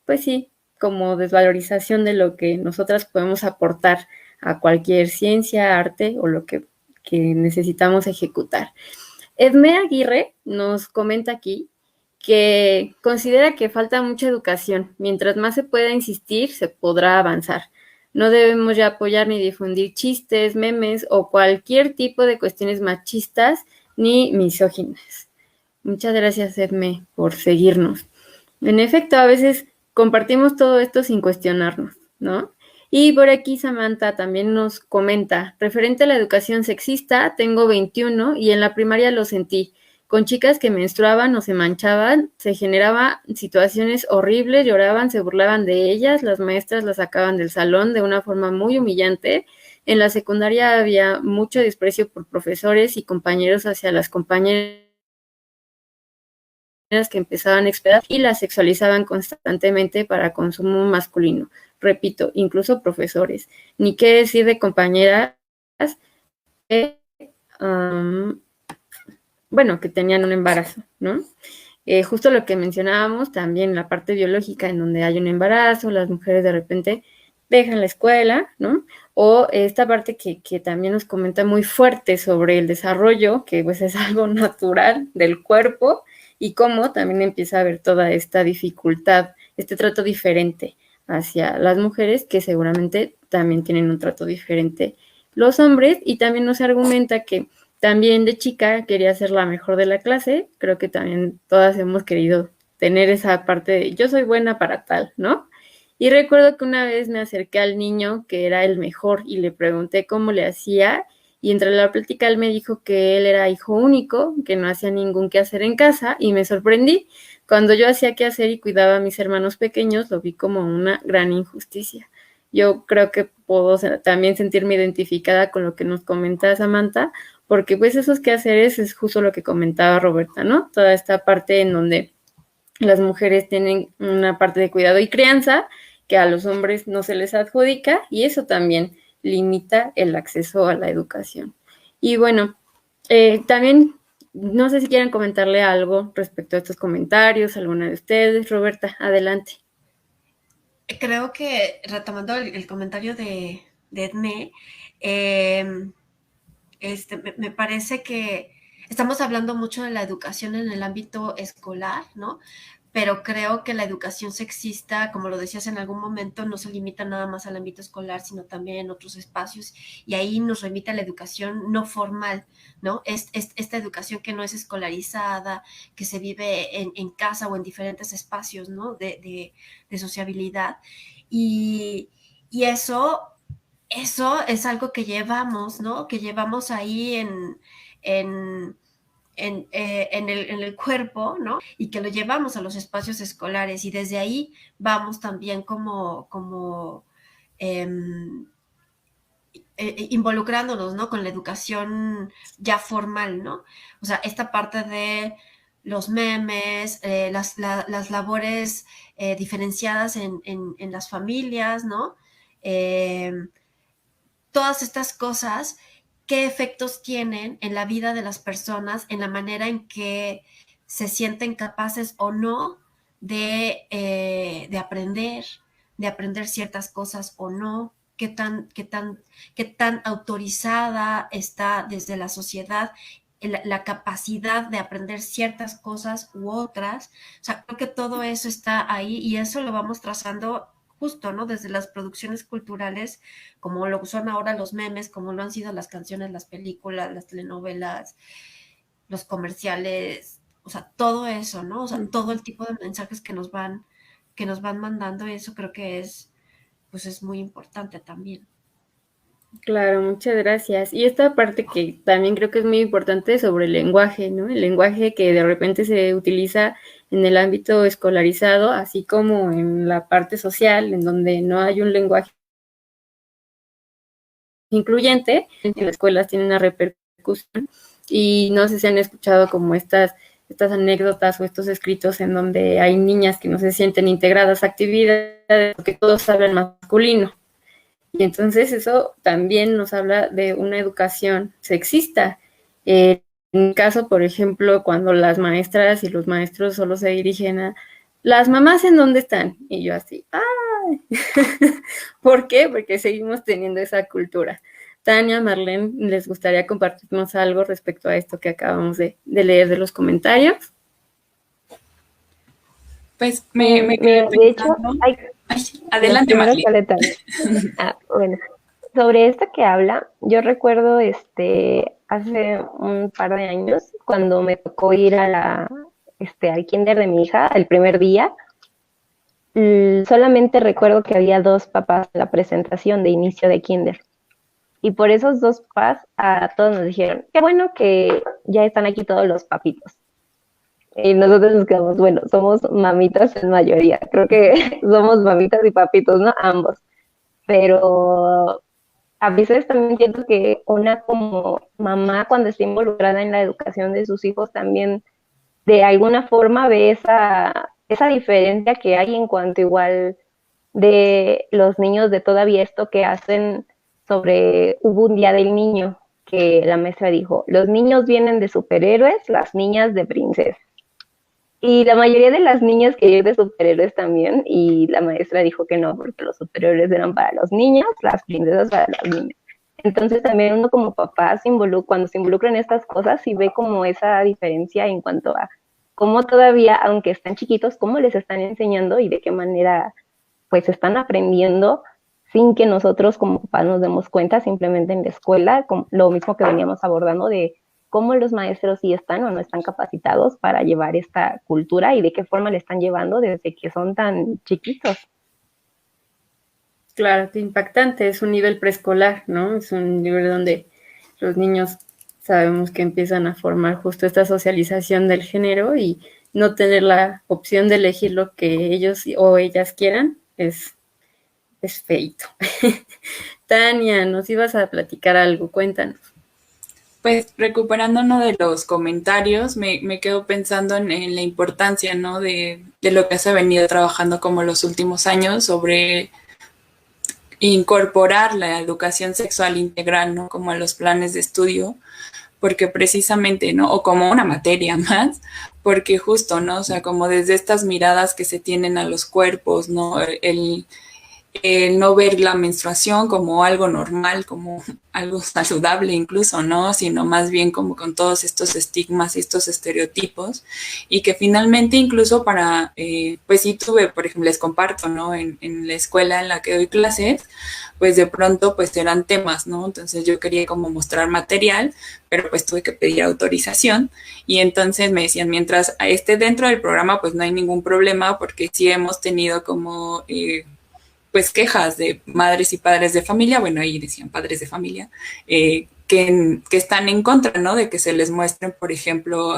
S1: pues sí, como desvalorización de lo que nosotras podemos aportar a cualquier ciencia, arte o lo que necesitamos ejecutar. Edme Aguirre nos comenta aquí que considera que falta mucha educación. Mientras más se pueda insistir, se podrá avanzar. No debemos ya apoyar ni difundir chistes, memes o cualquier tipo de cuestiones machistas ni misóginas. Muchas gracias, Edme, por seguirnos. En efecto, a veces compartimos todo esto sin cuestionarnos, ¿no? Y por aquí Samantha también nos comenta, referente a la educación sexista, tengo 21 y en la primaria lo sentí. Con chicas que menstruaban o se manchaban, se generaban situaciones horribles, lloraban, se burlaban de ellas, las maestras las sacaban del salón de una forma muy humillante. En la secundaria había mucho desprecio por profesores y compañeros hacia las compañeras que empezaban a explorar y las sexualizaban constantemente para consumo masculino. Repito, incluso profesores. Ni qué decir de compañeras que, bueno, que tenían un embarazo, ¿no? Justo lo que mencionábamos, también la parte biológica en donde hay un embarazo, las mujeres de repente dejan la escuela, ¿no? O esta parte que también nos comenta muy fuerte sobre el desarrollo, que pues es algo natural del cuerpo, y cómo también empieza a haber toda esta dificultad, este trato diferente hacia las mujeres, que seguramente también tienen un trato diferente los hombres, y también nos argumenta que también de chica quería ser la mejor de la clase, creo que también todas hemos querido tener esa parte de yo soy buena para tal, ¿no? Y recuerdo que una vez me acerqué al niño que era el mejor y le pregunté cómo le hacía y entre la plática él me dijo que él era hijo único, que no hacía ningún quehacer en casa y me sorprendí. Cuando yo hacía quehacer y cuidaba a mis hermanos pequeños, lo vi como una gran injusticia. Yo creo que puedo también sentirme identificada con lo que nos comenta Samantha, porque pues esos quehaceres es justo lo que comentaba Roberta, ¿no? Toda esta parte en donde las mujeres tienen una parte de cuidado y crianza que a los hombres no se les adjudica y eso también limita el acceso a la educación. Y bueno, también no sé si quieren comentarle algo respecto a estos comentarios, alguna de ustedes. Roberta, adelante.
S4: Creo que retomando el comentario de Edme, me parece que estamos hablando mucho de la educación en el ámbito escolar, ¿no? Pero creo que la educación sexista, como lo decías en algún momento, no se limita nada más al ámbito escolar, sino también en otros espacios, y ahí nos remite a la educación no formal, ¿no? Esta educación que no es escolarizada, que se vive en casa o en diferentes espacios, ¿no? De sociabilidad. Y, y eso es algo que llevamos, ¿no? Que llevamos ahí en, en el cuerpo, ¿no? Y que lo llevamos a los espacios escolares y desde ahí vamos también como involucrándonos, ¿no? Con la educación ya formal, ¿no? O sea, esta parte de los memes, las labores diferenciadas en las familias, ¿no? Eh, Todas estas cosas, qué efectos tienen en la vida de las personas, en la manera en que se sienten capaces o no de aprender ciertas cosas o no, qué tan autorizada está desde la sociedad la capacidad de aprender ciertas cosas u otras. O sea, creo que todo eso está ahí y eso lo vamos trazando justo, ¿no? Desde las producciones culturales, como lo son ahora los memes, como lo han sido las canciones, las películas, las telenovelas, los comerciales, o sea, todo eso, ¿no? O sea, todo el tipo de mensajes que nos van mandando, y eso creo que pues es muy importante también.
S1: Claro, muchas gracias. Y esta parte que también creo que es muy importante sobre el lenguaje, ¿no? El lenguaje que de repente se utiliza en el ámbito escolarizado, así como en la parte social, en donde no hay un lenguaje incluyente, en las escuelas tiene una repercusión y no sé si han escuchado como estas anécdotas o estos escritos en donde hay niñas que no se sienten integradas a actividades porque todos hablan masculino. Y entonces eso también nos habla de una educación sexista. En mi caso, por ejemplo, cuando las maestras y los maestros solo se dirigen a las mamás en dónde están. Y yo así, ¡ay! ¿Por qué? Porque seguimos teniendo esa cultura. Tania, Marlene, ¿les gustaría compartirnos algo respecto a esto que acabamos de leer de los comentarios?
S3: Pues me quedé
S2: de hecho,
S3: adelante, Marlene.
S2: Bueno, sobre esto que habla, yo recuerdo hace un par de años cuando me tocó ir al kinder de mi hija el primer día. Solamente recuerdo que había 2 papás en la presentación de inicio de kinder. Y por esos 2 papás a todos nos dijeron, qué bueno que ya están aquí todos los papitos. Y nosotros nos quedamos, bueno, somos mamitas en mayoría. Creo que somos mamitas y papitos, ¿no? Ambos. Pero a veces también siento que una como mamá cuando está involucrada en la educación de sus hijos también de alguna forma ve esa diferencia que hay en cuanto igual de los niños de todavía esto que hacen hubo un día del niño que la maestra dijo, los niños vienen de superhéroes, las niñas de princesas. Y la mayoría de las niñas querían ir de superhéroes también, y la maestra dijo que no, porque los superhéroes eran para los niños, las princesas para las niñas. Entonces también uno como papá cuando se involucra en estas cosas, sí ve como esa diferencia en cuanto a cómo todavía, aunque están chiquitos, cómo les están enseñando y de qué manera pues están aprendiendo sin que nosotros como papás nos demos cuenta, simplemente en la escuela, lo mismo que veníamos abordando de cómo los maestros sí están o no están capacitados para llevar esta cultura y de qué forma le están llevando desde que son tan chiquitos.
S1: Claro, qué impactante, es un nivel preescolar, ¿no? Es un nivel donde los niños sabemos que empiezan a formar justo esta socialización del género y no tener la opción de elegir lo que ellos o ellas quieran es feito. Tania, nos ibas a platicar algo, cuéntanos.
S3: Pues recuperando uno de los comentarios, me quedo pensando en la importancia, ¿no? De lo que se ha venido trabajando como los últimos años sobre incorporar la educación sexual integral, ¿no? Como a los planes de estudio, porque precisamente, ¿no? O como una materia más, porque justo, ¿no? O sea, como desde estas miradas que se tienen a los cuerpos, ¿no? el no ver la menstruación como algo normal, como algo saludable incluso, ¿no? Sino más bien como con todos estos estigmas y estos estereotipos y que finalmente incluso para, pues sí tuve, por ejemplo, les comparto, ¿no? En la escuela en la que doy clases, pues de pronto pues eran temas, ¿no? Entonces yo quería como mostrar material, pero pues tuve que pedir autorización y entonces me decían, mientras esté dentro del programa pues no hay ningún problema porque sí hemos tenido como pues quejas de madres y padres de familia, bueno, ahí decían padres de familia, que están en contra, ¿no? De que se les muestren, por ejemplo,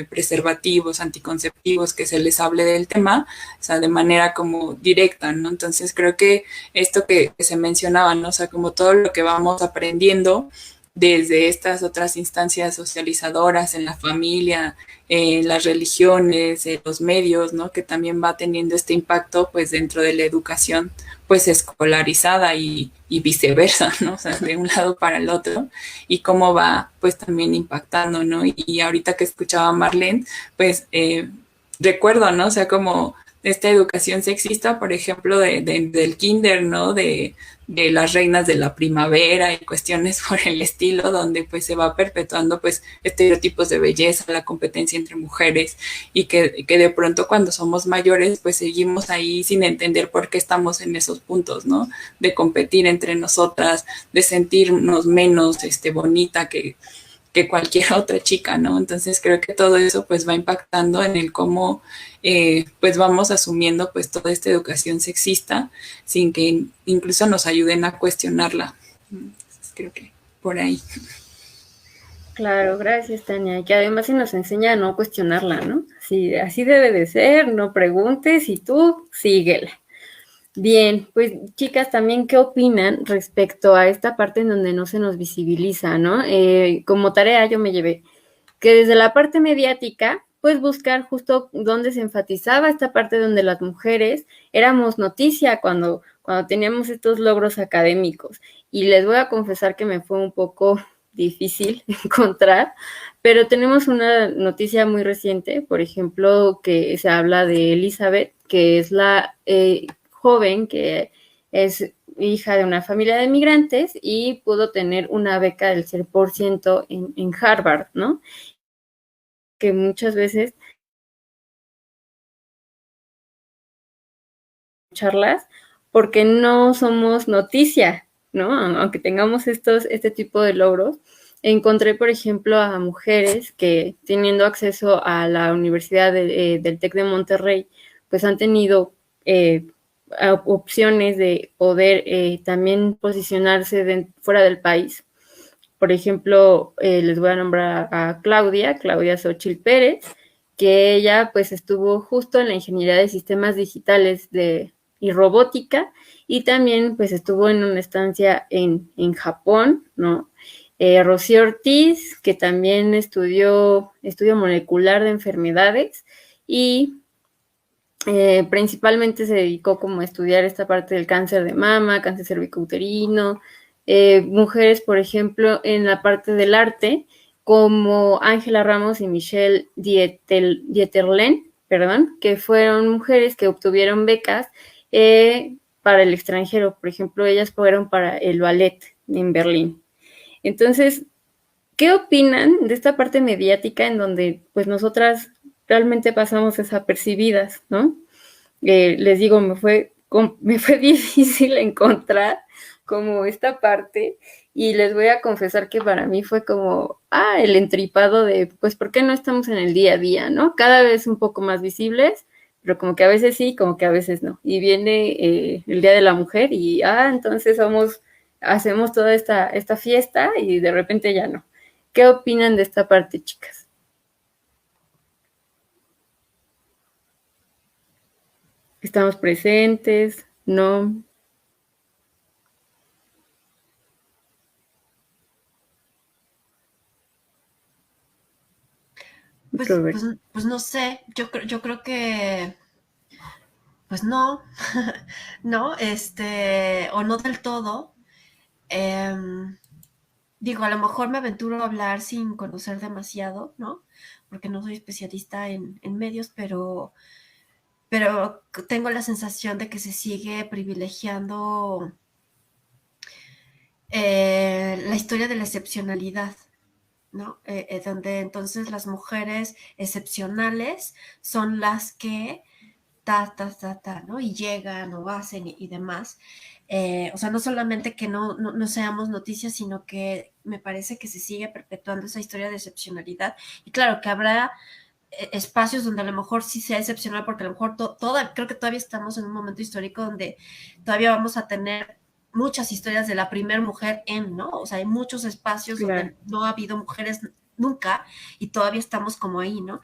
S3: preservativos, anticonceptivos, que se les hable del tema, o sea, de manera como directa, ¿no? Entonces creo que esto que se mencionaba, ¿no? O sea, como todo lo que vamos aprendiendo desde estas otras instancias socializadoras en la familia, en las religiones, en los medios, ¿no? Que también va teniendo este impacto, pues, dentro de la educación, pues, escolarizada y viceversa, ¿no? O sea, de un lado para el otro, y cómo va, pues, también impactando, ¿no? Y ahorita que escuchaba a Marlene, pues, recuerdo, ¿no? O sea, como esta educación sexista, por ejemplo, del kinder, ¿no? De las reinas de la primavera y cuestiones por el estilo, donde pues se va perpetuando pues estereotipos de belleza, la competencia entre mujeres y que de pronto cuando somos mayores pues seguimos ahí sin entender por qué estamos en esos puntos, ¿no? De competir entre nosotras, de sentirnos menos bonita que cualquier otra chica, ¿no? Entonces creo que todo eso pues va impactando en el cómo pues vamos asumiendo pues toda esta educación sexista sin que incluso nos ayuden a cuestionarla. Entonces, creo que por ahí.
S1: Claro, gracias, Tania. Y que además se nos enseña a no cuestionarla, ¿no? Sí, así debe de ser, no preguntes y tú síguela. Bien, pues chicas, también, ¿qué opinan respecto a esta parte en donde no se nos visibiliza, ¿no? Como tarea yo me llevé que desde la parte mediática, pues buscar justo donde se enfatizaba esta parte donde las mujeres éramos noticia cuando teníamos estos logros académicos. Y les voy a confesar que me fue un poco difícil encontrar, pero tenemos una noticia muy reciente, por ejemplo, que se habla de Elizabeth, que es la joven que es hija de una familia de migrantes y pudo tener una beca del 100% en Harvard, ¿no? Que muchas veces charlas porque no somos noticia, ¿no? Aunque tengamos este tipo de logros. Encontré, por ejemplo, a mujeres que teniendo acceso a la Universidad del TEC de Monterrey, pues han tenido opciones de poder también posicionarse fuera del país. Por ejemplo, les voy a nombrar a Claudia Xochitl Pérez, que ella pues estuvo justo en la ingeniería de sistemas digitales y robótica y también pues estuvo en una estancia en Japón, ¿no? Rocío Ortiz, que también estudió estudio molecular de enfermedades y principalmente se dedicó como a estudiar esta parte del cáncer de mama, cáncer cervicouterino, mujeres, por ejemplo, en la parte del arte, como Ángela Ramos y Michelle Dieterlen, perdón, que fueron mujeres que obtuvieron becas para el extranjero. Por ejemplo, ellas fueron para el ballet en Berlín. Entonces, ¿qué opinan de esta parte mediática en donde pues nosotras realmente pasamos desapercibidas, ¿no? Les digo, me fue difícil encontrar como esta parte y les voy a confesar que para mí fue como, el entripado de, pues, ¿por qué no estamos en el día a día, no? Cada vez un poco más visibles, pero como que a veces sí, como que a veces no. Y viene el Día de la Mujer y, entonces hacemos toda esta fiesta y de repente ya no. ¿Qué opinan de esta parte, chicas? ¿Estamos presentes? ¿No?
S4: Pues no sé, yo creo que, pues no, no, o no del todo. Digo, a lo mejor me aventuro a hablar sin conocer demasiado, ¿no? Porque no soy especialista en medios, pero pero tengo la sensación de que se sigue privilegiando la historia de la excepcionalidad, ¿no? Donde entonces las mujeres excepcionales son las que ¿no? Y llegan o hacen y demás. O sea, no solamente que no seamos noticias, sino que me parece que se sigue perpetuando esa historia de excepcionalidad. Y claro, que habrá espacios donde a lo mejor sí sea excepcional, porque a lo mejor creo que todavía estamos en un momento histórico donde todavía vamos a tener muchas historias de la primer mujer ¿no? O sea, hay muchos espacios donde no ha habido mujeres nunca y todavía estamos como ahí, ¿no?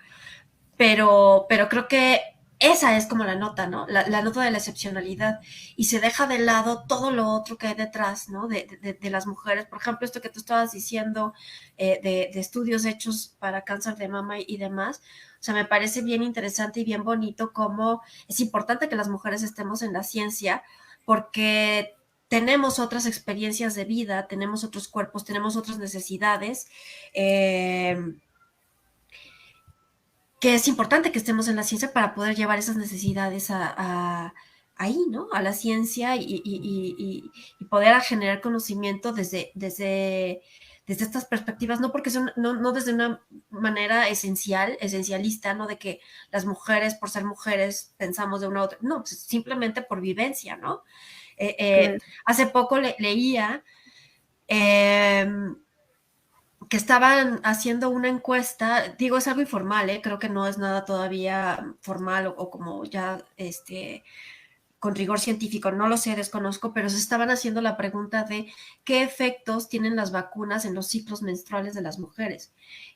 S4: Pero creo que esa es como la nota, ¿no? La nota de la excepcionalidad. Y se deja de lado todo lo otro que hay detrás, ¿no? De las mujeres. Por ejemplo, esto que tú estabas diciendo de estudios hechos para cáncer de mama y demás. O sea, me parece bien interesante y bien bonito cómo es importante que las mujeres estemos en la ciencia porque tenemos otras experiencias de vida, tenemos otros cuerpos, tenemos otras necesidades. Que es importante que estemos en la ciencia para poder llevar esas necesidades ahí, ¿no? A la ciencia y poder generar conocimiento desde estas perspectivas, no porque son, no desde una manera esencialista, ¿no? De que las mujeres, por ser mujeres, pensamos de una u otra, no, pues simplemente por vivencia, ¿no? Hace poco leía que estaban haciendo una encuesta, digo, es algo informal, creo que no es nada todavía formal o como ya con rigor científico, no lo sé, desconozco, pero se estaban haciendo la pregunta de qué efectos tienen las vacunas en los ciclos menstruales de las mujeres.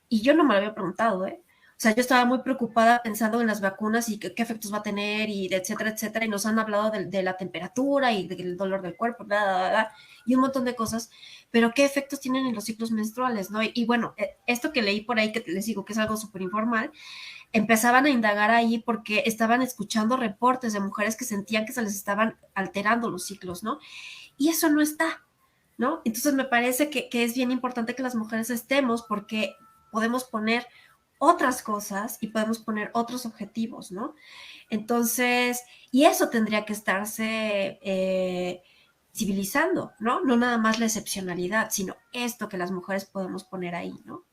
S4: Y yo no me lo había preguntado, O sea, yo estaba muy preocupada pensando en las vacunas y qué efectos va a tener y etcétera, etcétera, y nos han hablado de la temperatura y del dolor del cuerpo, bla, bla, bla, y un montón de cosas, pero qué efectos tienen en los ciclos menstruales, ¿no? Y bueno, esto que leí por ahí, que les digo que es algo súper informal, empezaban a indagar ahí porque estaban escuchando reportes de mujeres que sentían que se les estaban alterando los ciclos, ¿no? Y eso no está, ¿no? Entonces me parece que es bien importante que las mujeres estemos porque podemos poner otras cosas y podemos poner otros objetivos, ¿no? Entonces, y eso tendría que estarse civilizando, ¿no? No nada más la excepcionalidad, sino esto que las mujeres podemos poner ahí, ¿no?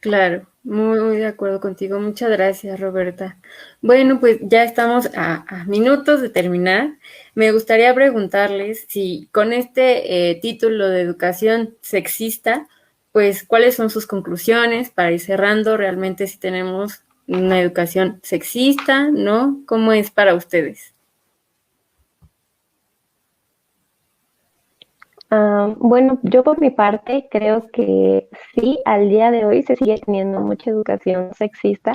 S1: Claro, muy de acuerdo contigo. Muchas gracias, Roberta. Bueno, pues ya estamos a minutos de terminar. Me gustaría preguntarles si con este título de educación sexista, pues cuáles son sus conclusiones para ir cerrando realmente si tenemos una educación sexista, ¿no? ¿Cómo es para ustedes?
S2: Bueno, yo por mi parte creo que sí, al día de hoy se sigue teniendo mucha educación sexista.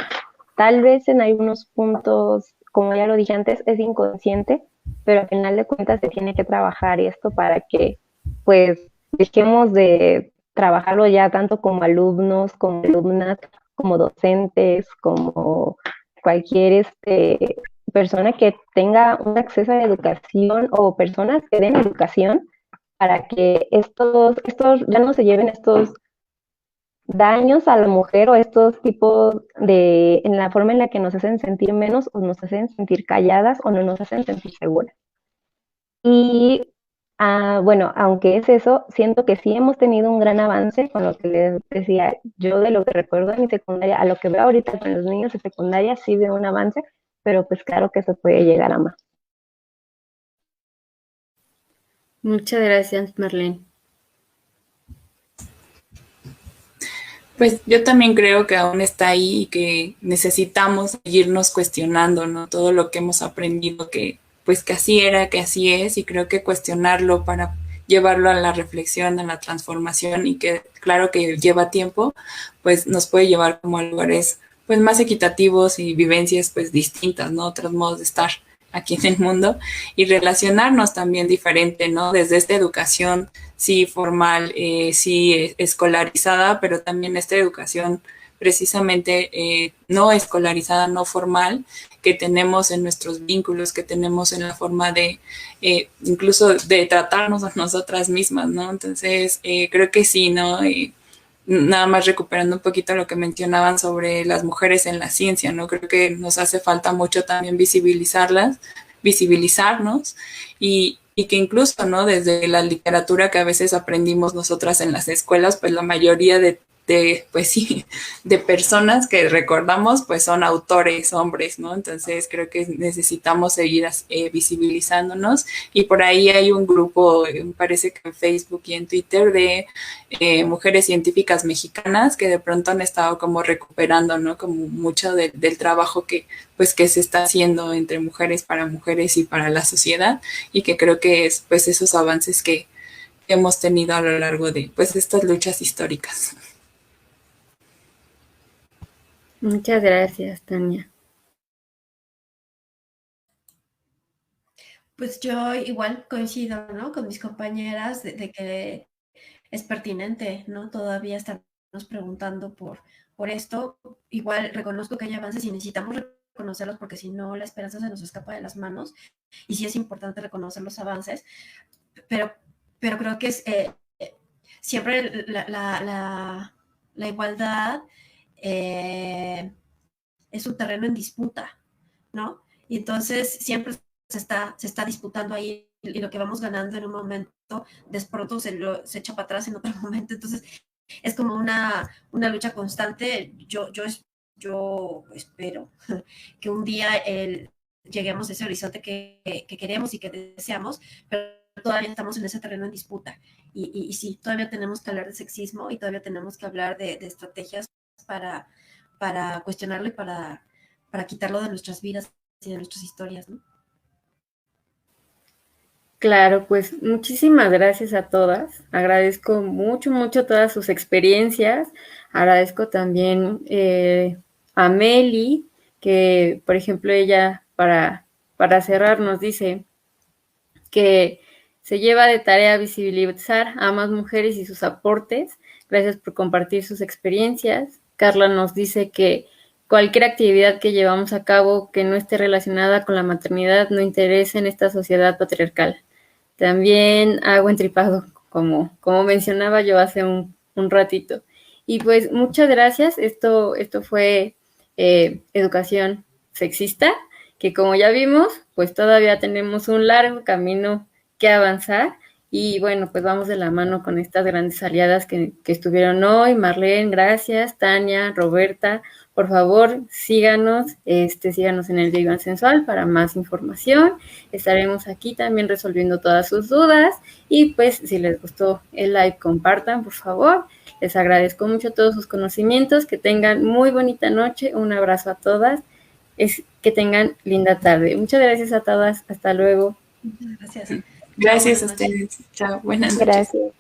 S2: Tal vez en algunos puntos, como ya lo dije antes, es inconsciente, pero al final de cuentas se tiene que trabajar esto para que pues dejemos de trabajarlo ya tanto como alumnos, como alumnas, como docentes, como cualquier persona que tenga un acceso a la educación o personas que den educación para que estos ya no se lleven estos daños a la mujer o estos tipos en la forma en la que nos hacen sentir menos o nos hacen sentir calladas o no nos hacen sentir seguras. Y bueno, aunque es eso, siento que sí hemos tenido un gran avance con lo que les decía yo de lo que recuerdo en mi secundaria, a lo que veo ahorita con los niños de secundaria, sí veo un avance, pero pues claro que se puede llegar a más.
S1: Muchas gracias, Marlene.
S3: Pues yo también creo que aún está ahí y que necesitamos seguirnos cuestionando, ¿no? Todo lo que hemos aprendido, que pues que así era, que así es, y creo que cuestionarlo para llevarlo a la reflexión, a la transformación, y que claro que lleva tiempo, pues nos puede llevar como a lugares pues más equitativos y vivencias pues distintas, ¿no? Otros modos de estar aquí en el mundo y relacionarnos también diferente, ¿no? Desde esta educación, sí formal, sí escolarizada, pero también esta educación precisamente no escolarizada, no formal, que tenemos en nuestros vínculos, que tenemos en la forma de incluso de tratarnos a nosotras mismas, ¿no? Entonces, creo que sí, ¿no? nada más recuperando un poquito lo que mencionaban sobre las mujeres en la ciencia, ¿no? Creo que nos hace falta mucho también visibilizarnos y que incluso, ¿no? Desde la literatura que a veces aprendimos nosotras en las escuelas, pues la mayoría pues sí, de personas que recordamos, pues son autores, hombres, ¿no? Entonces creo que necesitamos seguir visibilizándonos y por ahí hay un grupo, me parece que en Facebook y en Twitter, de mujeres científicas mexicanas que de pronto han estado como recuperando, ¿no? Como mucho del trabajo pues que se está haciendo entre mujeres para mujeres y para la sociedad y que creo que es pues esos avances que hemos tenido a lo largo de pues estas luchas históricas.
S1: Muchas gracias, Tania.
S4: Pues yo igual coincido, ¿no? Con mis compañeras de que es pertinente, ¿no? Todavía estarnos preguntando por esto. Igual reconozco que hay avances y necesitamos reconocerlos porque si no la esperanza se nos escapa de las manos y sí es importante reconocer los avances, pero creo que es siempre la igualdad es un terreno en disputa, ¿no? Y entonces siempre se está disputando ahí y lo que vamos ganando en un momento, de pronto se echa para atrás en otro momento. Entonces es como una lucha constante. Yo espero que un día lleguemos a ese horizonte que queremos y que deseamos, pero todavía estamos en ese terreno en disputa. Y sí, todavía tenemos que hablar de sexismo y todavía tenemos que hablar de estrategias para cuestionarlo y para quitarlo de nuestras vidas y de nuestras historias, ¿no?
S1: Claro, pues muchísimas gracias a todas. Agradezco mucho, mucho todas sus experiencias. Agradezco también a Meli, que por ejemplo ella para cerrar nos dice que se lleva de tarea visibilizar a más mujeres y sus aportes. Gracias por compartir sus experiencias. Carla nos dice que cualquier actividad que llevamos a cabo que no esté relacionada con la maternidad no interesa en esta sociedad patriarcal. También hago entripado, como mencionaba yo hace un ratito. Y pues muchas gracias. Esto fue educación sexista, que como ya vimos, pues todavía tenemos un largo camino que avanzar. Y bueno, pues vamos de la mano con estas grandes aliadas que estuvieron hoy. Marlene, gracias. Tania, Roberta, por favor, síganos en el Diván Sensual para más información. Estaremos aquí también resolviendo todas sus dudas. Y pues, si les gustó el live, compartan, por favor. Les agradezco mucho todos sus conocimientos. Que tengan muy bonita noche. Un abrazo a todas. Que tengan linda tarde. Muchas gracias a todas. Hasta luego.
S4: Gracias.
S3: Gracias a ustedes. Chao. Buenas noches.
S2: Gracias.